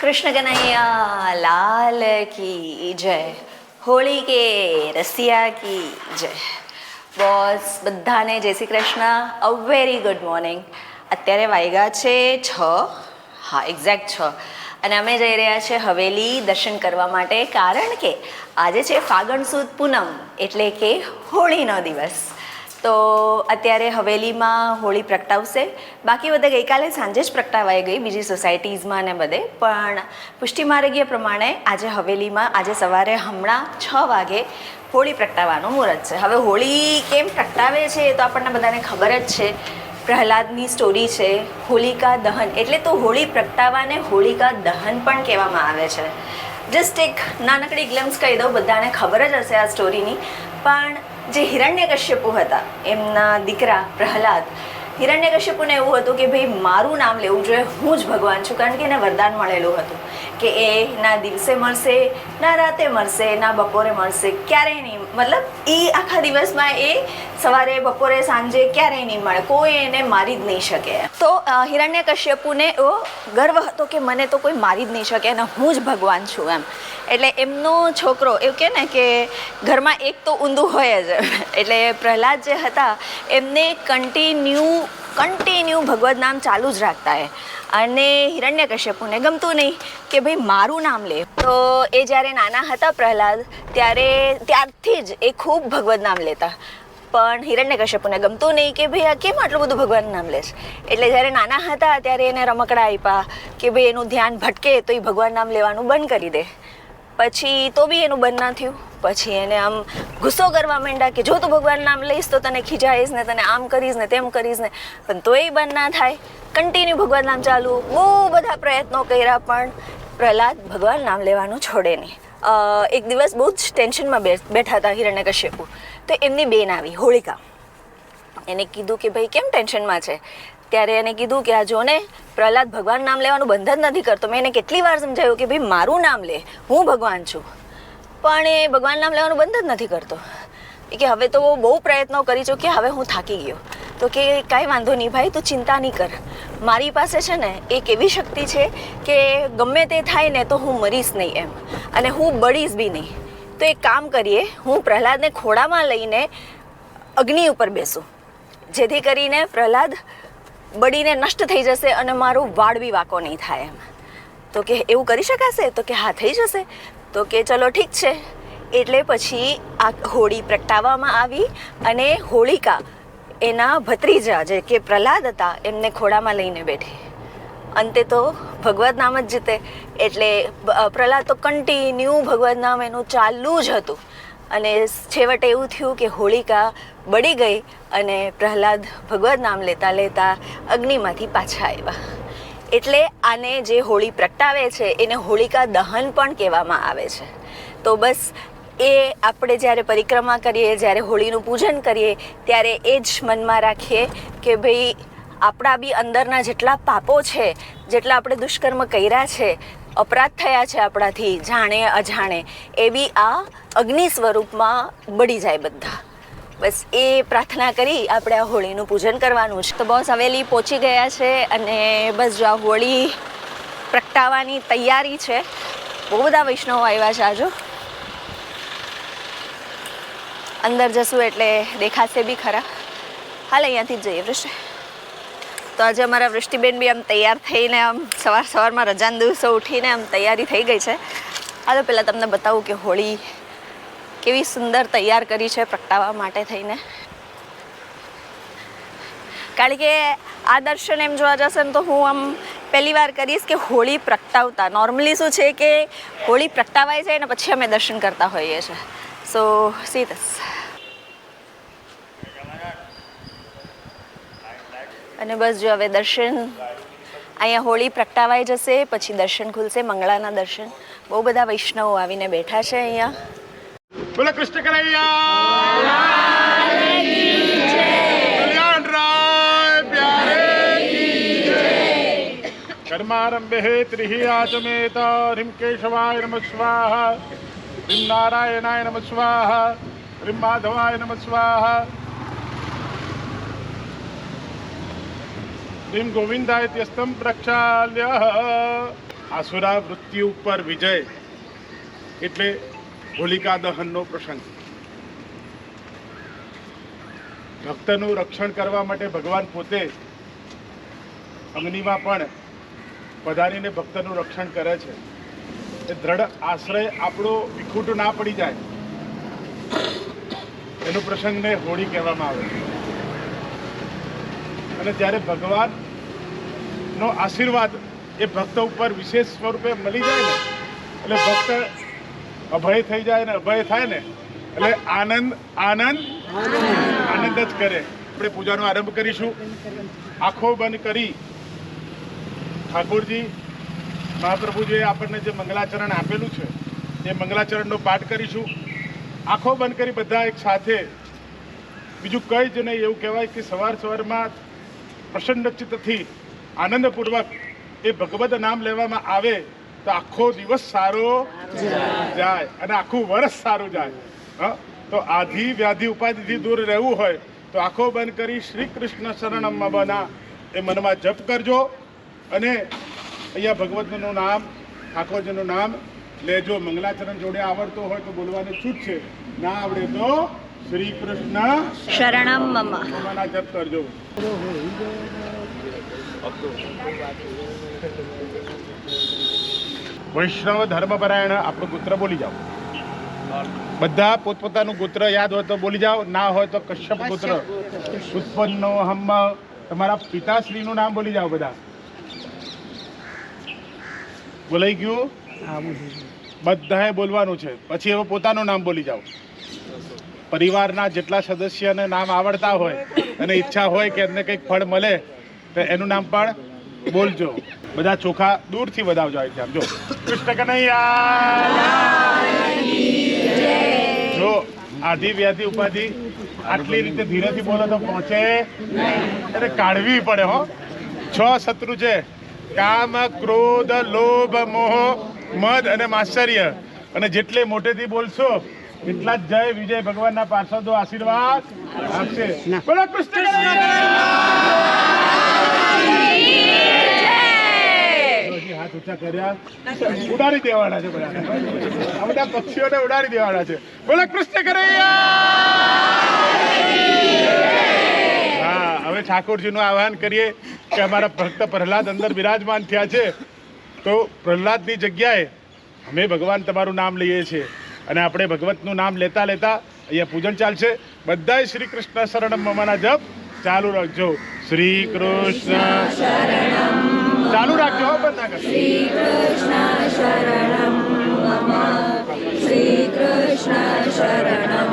કૃષ્ણ કનૈયા લાલ કી જય, હોળી કે રસિયા કી જય. બોસ બધાને જય Shri Krishna. A very good morning. અત્યારે વાગ્યા છે 6, હા એક્ઝેક્ટ 6, અને અમે જઈ રહ્યા છીએ હવેલી દર્શન કરવા માટે, કારણ કે આજે છે ફાગણ સુદ પૂનમ, એટલે કે હોળીનો દિવસ. તો અત્યારે હવેલીમાં હોળી પ્રગટાવશે. બાકી બધે ગઈકાલે સાંજે જ પ્રગટાવાઈ ગઈ બીજી સોસાયટીઝમાં ને બધે, પણ પુષ્ટિ માર્ગીય પ્રમાણે આજે હવેલીમાં આજે સવારે હમણાં 6 વાગે હોળી પ્રગટાવવાનું મુહૂર્ત છે. હવે હોળી કેમ પ્રગટાવે છે એ તો આપણને બધાને ખબર જ છે. પ્રહલાદની સ્ટોરી છે, હોલિકા દહન, એટલે તો હોળી પ્રગટાવાને હોલિકા દહન પણ કહેવામાં આવે છે. જસ્ટ એક નાનકડી ગ્લિમ્સ કહી દઉં, બધાને ખબર જ હશે આ સ્ટોરીની. પણ જે હિરણ્યકશ્યપુ હતા, એમના દીકરા પ્રહલાદ, હિરણ્યકશ્યપુને એવું હતું કે ભાઈ મારું નામ લેવું જોઈએ, હું જ ભગવાન છું, કારણ કે એને વરદાન મળેલું હતું કે એ ના દિવસે મળશે, ના રાતે મળશે, ના બપોરે મળશે, ક્યારેય નહીં. મતલબ એ આખા દિવસમાં એ સવારે બપોરે સાંજે ક્યારેય નહીં મળે, કોઈ એને મારી જ નહીં શકે. તો હિરણ્યકશ્યપુને એવો ગર્વ હતો કે મને તો કોઈ મારી જ નહીં શકે અને હું જ ભગવાન છું એમ. એટલે એમનો છોકરો એવું કહે ને કે ઘરમાં એક તો ઊંધું હોય જ. એટલે પ્રહલાદ જે હતા એમને કન્ટિન્યુ ભગવદ નામ ચાલુ જ રાખતા એ. અને હિરણ્યકશ્યપુને ગમતું નહીં કે ભાઈ મારું નામ લે. તો એ જ્યારે નાના હતા પ્રહલાદ, ત્યારથી જ એ ખૂબ ભગવદ નામ લેતા. પણ હિરણ્યકશ્યપુને ગમતું નહીં કે ભાઈ આ કેમ આટલું બધું ભગવાનનું નામ લેશ. એટલે જ્યારે નાના હતા ત્યારે એને રમકડા આપ્યા કે ભાઈ એનું ધ્યાન ભટકે તો એ ભગવાન નામ લેવાનું બંધ કરી દે. પછી તો બી એનું બંધ ના થયું. પછી એને આમ ગુસ્સો કરવા માંડ્યા કે જો તું ભગવાન નામ લઈશ તો તને ખીજાઈશ ને, તને આમ કરીશ ને તેમ કરીશ ને. પણ તોય બંધ ના થાય, કન્ટિન્યુ ભગવાન નામ ચાલુ. બહુ બધા પ્રયત્નો કર્યા પણ પ્રહલાદ ભગવાન નામ લેવાનું છોડે નહીં. એક દિવસ બહુ જ ટેન્શનમાં બેઠા હતા હિરણ્યકશ્યપુ. તો એમની બેન આવી હોળિકા. એને કીધું કે ભાઈ કેમ ટેન્શનમાં છે. ત્યારે એને કીધું કે આ જો ને પ્રહલાદ ભગવાન નામ લેવાનું બંધ જ નથી કરતો. મેં એને કેટલી વાર સમજાવ્યું કે ભાઈ મારું નામ લે, હું ભગવાન છું, પણ એ ભગવાન નામ લેવાનું બંધ જ નથી કરતો. કે હવે તો બહુ પ્રયત્નો કરી ચૂક્યા, હવે હું થાકી ગયો. તો કે કાંઈ વાંધો નહીં ભાઈ, તું ચિંતા નહીં કર, મારી પાસે છે ને એક એવી શક્તિ છે કે ગમે તે થાય ને તો હું મરીશ નહીં એમ, અને હું બળીશ બી નહીં. તો એક કામ કરીએ, હું પ્રહલાદને ખોળામાં લઈને અગ્નિ ઉપર બેસું, જેથી કરીને પ્રહલાદ બળીને નષ્ટ થઈ જશે અને મારું વાળ બી વાંકો નહીં થાય એમ. તો કે એવું કરી શકાશે? તો કે હા થઈ જશે. તો કે ચલો ઠીક છે. એટલે પછી આ હોળી પ્રગટાવવામાં આવી અને હોળિકા એના ભત્રીજા જે કે પ્રહલાદ હતા એમને ખોળામાં લઈને બેઠી. અંતે તો ભગવદ નામ જ જીતે. એટલે પ્રહલાદ તો કન્ટિન્યુ ભગવદ નામ એનું ચાલુ જ હતું. અને છેવટે એવું થયું કે હોળિકા બળી ગઈ અને પ્રહલાદ ભગવદ નામ લેતા લેતા અગ્નિમાંથી પાછા આવ્યા. એટલે આને જે હોળી પ્રગટાવે છે એને હોળિકા દહન પણ કહેવામાં આવે છે. તો બસ એ આપણે જ્યારે પરિક્રમા કરીએ, જ્યારે હોળીનું પૂજન કરીએ, ત્યારે એ જ મનમાં રાખીએ કે ભાઈ આપણા બી અંદરના જેટલા પાપો છે, જેટલા આપણે દુષ્કર્મ કર્યા છે, અપરાધ થયા છે આપણાથી જાણે અજાણે, એ બી આ અગ્નિ સ્વરૂપમાં બળી જાય બધા. બસ એ પ્રાર્થના કરી આપણે આ હોળીનું પૂજન કરવાનું છે. તો બસ હવેલી પહોંચી ગયા છે અને બસ જો આ હોળી પ્રગટાવવાની તૈયારી છે. બહુ બધા વૈષ્ણવો આવ્યા છે. આજો અંદર જશું એટલે દેખાશે બી ખરા. હાલ અહીંયાથી જ જઈએ વૃષ્ટિ. તો આજે અમારા વૃષ્ટિબેન બી આમ તૈયાર થઈને આમ સવારમાં રજાના દિવસો ઉઠીને આમ તૈયારી થઈ ગઈ છે. હાલો પહેલાં તમને બતાવું કે હોળી કેવી સુંદર તૈયાર કરી છે પ્રગટાવવા માટે થઈને. કારણ કે આ દર્શન એમ જોવા જશે ને તો હું આમ પહેલી વાર કરીશ કે હોળી પ્રગટાવતા. નોર્મલી શું છે કે હોળી પ્રગટાવાય છે ને પછી અમે દર્શન કરતા હોઈએ છીએ. સો સી ધીસ. અને બસ જો હવે દર્શન અહીંયા હોળી પ્રગટાવાઈ જશે પછી દર્શન ખુલશે, મંગળાના દર્શન. બહુ બધા વૈષ્ણવો આવીને બેઠા છે અહીંયા. બોલો કૃષ્ણ કનૈયા કલ્યાણ રાય પ્યારે કી જય. કર્મારંભે ત્રિહિ આચમેત. હ્રીમ કેશવાય નમઃ સ્વાહા, હ્રીમ નારાયણાય નમઃ સ્વાહા, હ્રીમ માધવાય નમઃ સ્વાહા, હ્રીમ ગોવિંદાય ત્યસ્તમ પ્રક્ષાલ્ય. આસુરા વૃત્તિ ઉપર વિજય એટલે હોલિકા દહનનો પ્રસંગ. ભક્તનું રક્ષણ કરવા માટે ભગવાન પોતે અગ્નિમાં પણ પધારીને ભક્તનું રક્ષણ કરે છે. એ દ્રઢ આશ્રય આપણો વિખૂટો ના પડી જાય એનો પ્રસંગને હોળી કહેવામાં આવે છે. અને જ્યારે ભગવાનનો આશીર્વાદ એ ભક્ત ઉપર વિશેષ સ્વરૂપે મળી જાય ને એટલે ભક્ત અભય થઈ જાય ને અભય થાય ને એટલે આનંદ આનંદ આનંદ જ કરે. આપણે પૂજાનો આરંભ કરીશું. આંખો બંધ કરી ઠાકોરજી મહાપ્રભુજીએ આપણને જે મંગલાચરણ આપેલું છે એ મંગલાચરણનો પાઠ કરીશું. આંખો બંધ કરી બધા એક સાથે. બીજું કંઈ જ નહીં. એવું કહેવાય કે સવારમાં પ્રસન્ન ચિત્તથી આનંદપૂર્વક એ ભગવત નામ લેવામાં આવે તો આખો દિવસ સારો જાય અને આખું વર્ષ સારું જાય. તો આધિ વ્યાધિ ઉપાધિથી દૂર રહેવું હોય તો આંખો બંધ કરી શ્રી કૃષ્ણ શરણમ મમના એ મનમાં જપ કરજો. અને અહીંયા ભગવતનું નામ ઠાકોરજીનું નામ લેજો. મંગલાચરણ જોડે આવડતો હોય તો બોલવાની છૂટ છે, ના આવડે તો શ્રી કૃષ્ણ શરણમ મમ મમના જપ કરજો. વૈષ્ણવ ધર્મપરાયણ આપણું ગોત્ર બોલી જાઓ. બધા પોતપોતાનું ગોત્ર યાદ હોય તો બોલી જાઓ, ના હોય તો કશ્યપ ગોત્ર. ઉત્પન્નો હમ તમારા પિતાશ્રીનું નામ બોલી જાઓ. બધા બોલાઈ ગયું? બધાએ બોલવાનું છે. પછી હવે પોતાનું નામ બોલી જાઓ. પરિવારના જેટલા સદસ્યને નામ આવડતા હોય અને ઈચ્છા હોય કે એમને કંઈક ફળ મળે તો એનું નામ પણ બોલજો. બધા ચોખા દૂરથી વધાવજો. જો કૃષ્ણ કનૈયા. જો આધિ વ્યાધિ ઉપાધિ આટલી રીતે ધીરેથી બોલો તો પહોંચે એટલે કાઢવી પડે. હો 6 શત્રુ છે: કામ, ક્રોધ, લોભ, મોહ, મદ અને માત્સર્ય. અને જેટલે મોટેથી બોલશો એટલા જ જય વિજય ભગવાનના પાર્ષદો આશીર્વાદ આપશે. બોલો કૃષ્ણ હાથ ઊંચા કર્યા ઉડાડી દેવાના છે. બધા આ બધા પક્ષીઓને ઉડાડી દેવાના છે. બોલો કૃષ્ણ કનૈયા. હા, હવે ઠાકોરજીનું આહ્વાન કરીએ કે અમારા ભક્ત પ્રહલાદ અંદર બિરાજમાન થયા છે તો પ્રહલાદની જગ્યાએ અમે ભગવાન તમારું નામ લઈએ છીએ અને આપણે ભગવતનું નામ લેતા લેતા અહીંયા પૂજન ચાલશે. બધાએ શ્રી કૃષ્ણ શરણમ મમના જપ ચાલુ રાખજો. શ્રી કૃષ્ણ શરણમ ચાલુ રાખજો. બંધ ના કરજો. શ્રી કૃષ્ણ શરણમ મમ શ્રી કૃષ્ણ શરણમ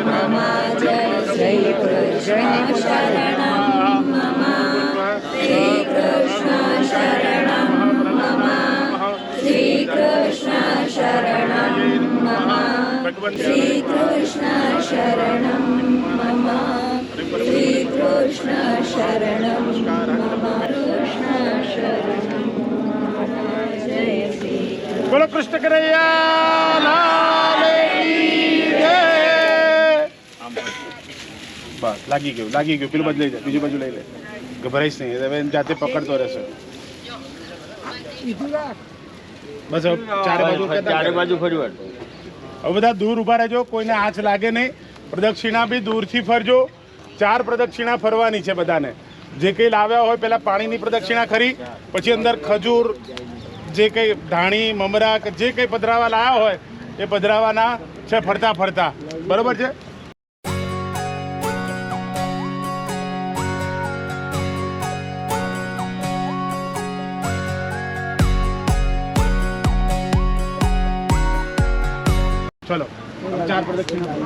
મમ જય શ્રી કૃષ્ણ શરણમ મમ શ્રી કૃષ્ણ શરણમ મમ શ્રી કૃષ્ણ શરણમ મમ શ્રી કૃષ્ણ શરણમ મમ શ્રી કૃષ્ણ શરણમ મમ કૃષ્ણ શરણમ જય શ્રી. બોલો કૃષ્ણ કનૈયા લાલ કી જય. બસ લાગી ગયું. પેલું બાજુ લઈ જાય, બીજું બાજુ લઈ લે. ગભરાઈશ નહીં. હવે જાતે પકડતો રહેશે. બસ ચારે બાજુ ફરી. હવે બધા દૂર ઊભા રહેજો. કોઈને આંચ લાગે નહીં. પ્રદક્ષિણા બી દૂરથી ફરજો. 4 પ્રદક્ષિણા ફરવાની છે બધાને. જે કંઈ લાવ્યા હોય પહેલાં પાણીની પ્રદક્ષિણા ખરી, પછી અંદર ખજૂર, જે કંઈ ધાણી, મમરા કે જે કંઈ પધરાવા લાવ્યા હોય એ પધરાવાના છે ફરતા ફરતા. બરોબર છે? ચલો 4 પ્રદક્ષિણા.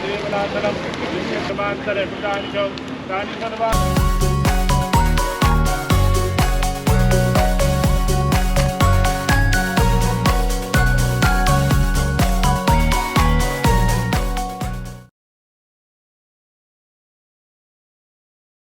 देवनाथनम समांतर